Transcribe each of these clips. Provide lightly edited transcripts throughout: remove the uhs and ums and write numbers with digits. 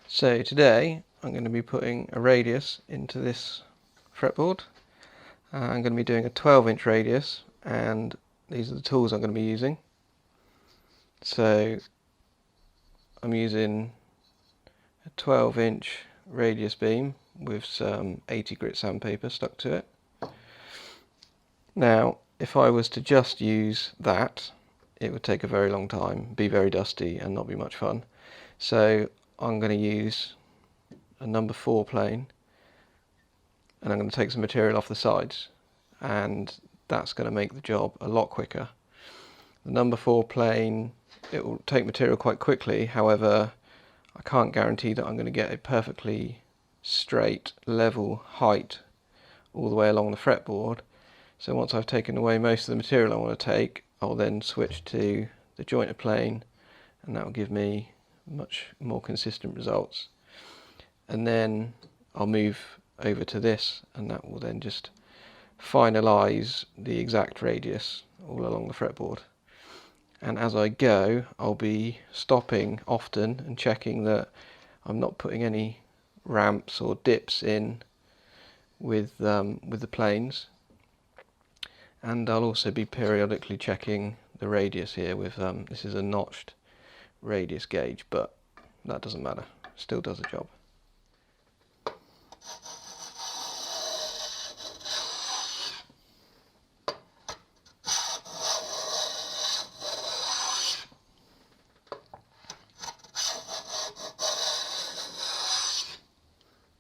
So today I'm going to be putting a radius into this fretboard. I'm going to be doing a 12-inch radius, and these are the tools I'm going to be using. So I'm using a 12-inch radius beam with some 80 grit sandpaper stuck to it. Now, if I was to just use that, it would take a very long time, be very dusty and not be much fun. So I'm going to use a number 4 plane, and I'm going to take some material off the sides, and that's going to make the job a lot quicker. The number 4 plane, it will take material quite quickly, however I can't guarantee that I'm going to get a perfectly straight level height all the way along the fretboard. So once I've taken away most of the material I want to take, I'll then switch to the jointed plane, and that will give me much more consistent results. And then I'll move over to this, and that will then just finalize the exact radius all along the fretboard. And as I go, I'll be stopping often and checking that I'm not putting any ramps or dips in with the planes. And I'll also be periodically checking the radius here with this is a notched radius gauge, but that doesn't matter, still does the job.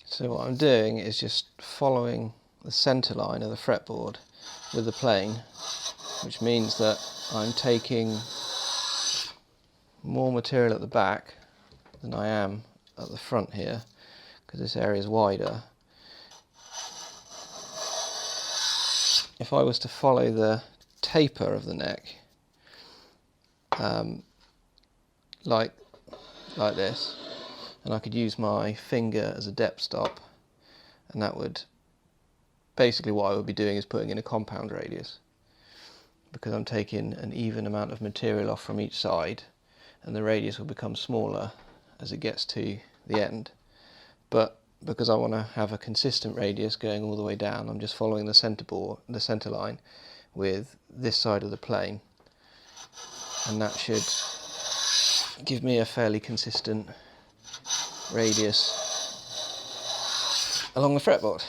So what I'm doing is just following the center line of the fretboard with the plane, which means that I'm taking more material at the back than I am at the front here, because this area is wider. If I was to follow the taper of the neck, like this, and I could use my finger as a depth stop, and that would basically, what I would be doing is putting in a compound radius, because I'm taking an even amount of material off from each side, and the radius will become smaller as it gets to the end. But because I want to have a consistent radius going all the way down, I'm just following the center line with this side of the plane, and that should give me a fairly consistent radius along the fretboard.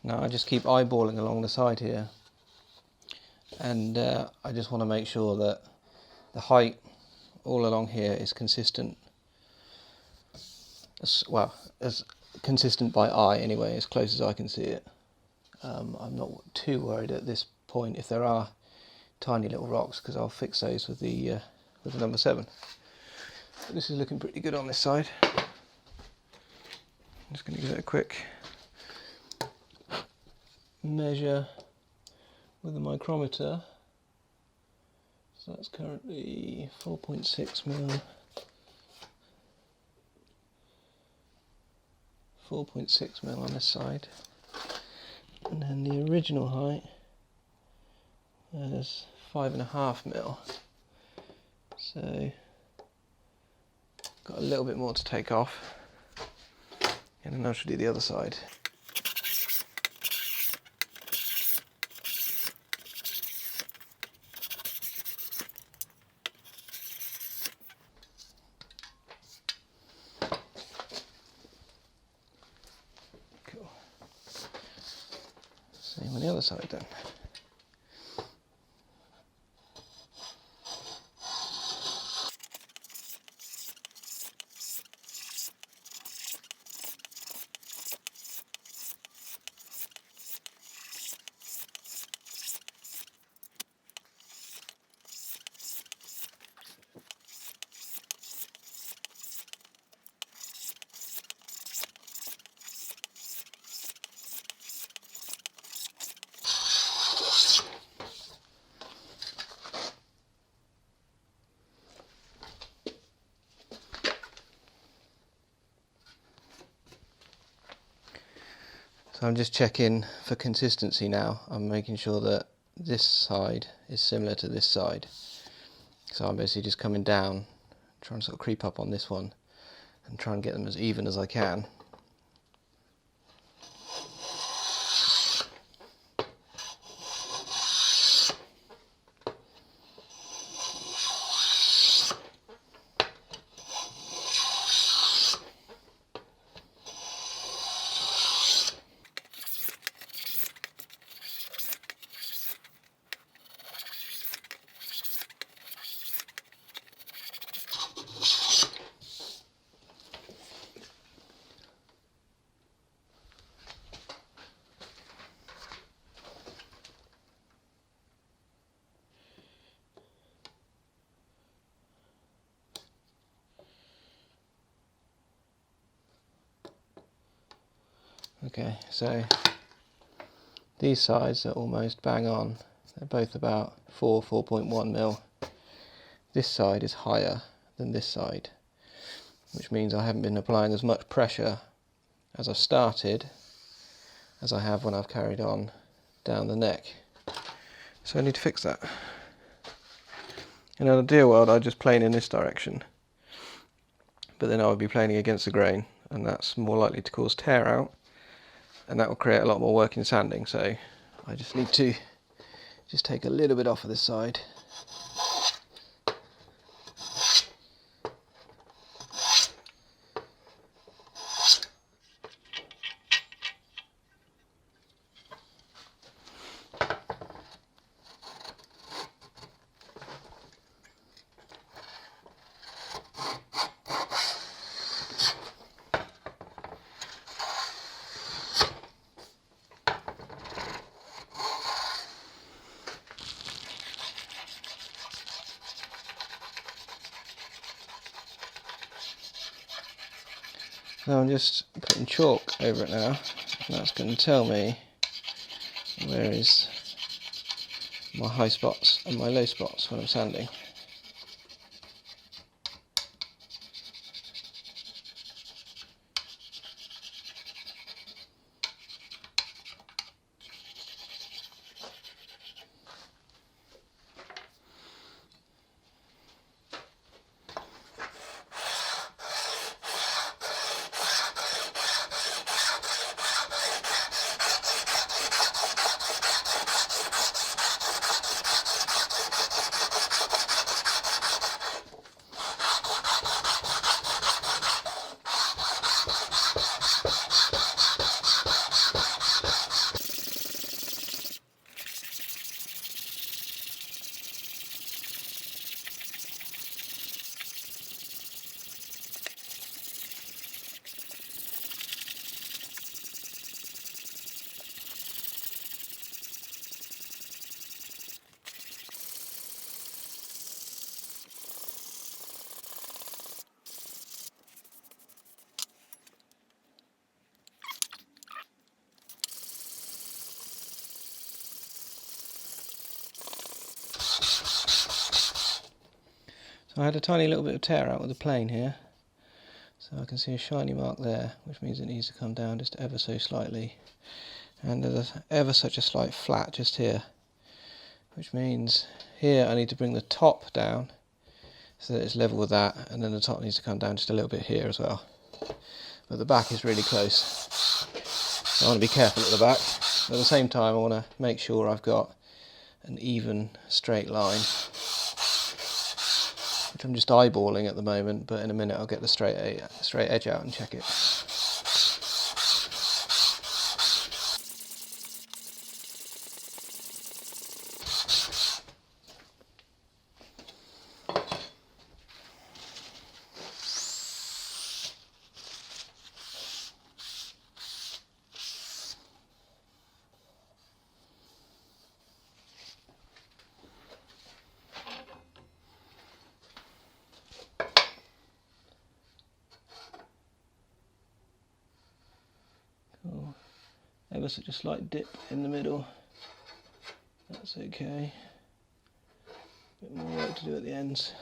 Now I just keep eyeballing along the side here, and I just want to make sure that the height all along here is consistent, as consistent by eye anyway, as close as I can see it. I'm not too worried at this point if there are tiny little rocks, because I'll fix those with the number 7. But this is looking pretty good on this side. I'm just going to give it a quick measure with the micrometer. So that's currently 4.6 mil. 4.6 mil on this side, and then the original height is 5.5 mil. So got a little bit more to take off, and then I should do the other side. Same on the other side then. So I'm just checking for consistency now. I'm making sure that this side is similar to this side. So I'm basically just coming down, trying to sort of creep up on this one and try and get them as even as I can. Okay, so these sides are almost bang on. They're both about 4.1 mil. This side is higher than this side, which means I haven't been applying as much pressure as I've started as I have when I've carried on down the neck. So I need to fix that. In an ideal world, I'd just plane in this direction, but then I would be planing against the grain, and that's more likely to cause tear out, and that will create a lot more work in sanding. So I just need to just take a little bit off of this side. Now I'm just putting chalk over it now, and that's going to tell me where is my high spots and my low spots when I'm sanding. So I had a tiny little bit of tear out with the plane here, so I can see a shiny mark there, which means it needs to come down just ever so slightly, and there's ever such a slight flat just here, which means here I need to bring the top down so that it's level with that, and then the top needs to come down just a little bit here as well. But the back is really close, so I want to be careful at the back, but at the same time I want to make sure I've got an even straight line, which I'm just eyeballing at the moment, but in a minute I'll get the straight edge out and check it. Cool. Ever such a slight dip in the middle. That's okay. Bit more work to do at the ends.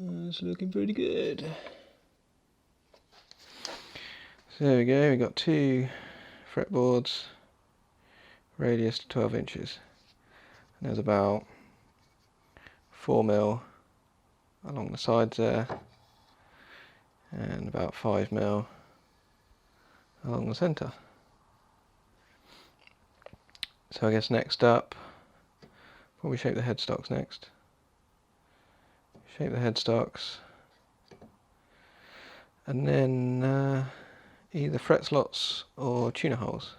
It's looking pretty good. So there we go, we've got 2 fretboards, radius to 12 inches. And there's about 4mm along the sides there, and about 5mm along the centre. So I guess next up, probably shape the headstocks next. Shape the headstocks, and then either fret slots or tuner holes.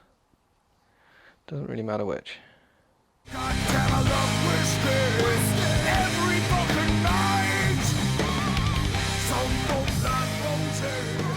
Doesn't really matter which. Every fucking night. Some folks like roses.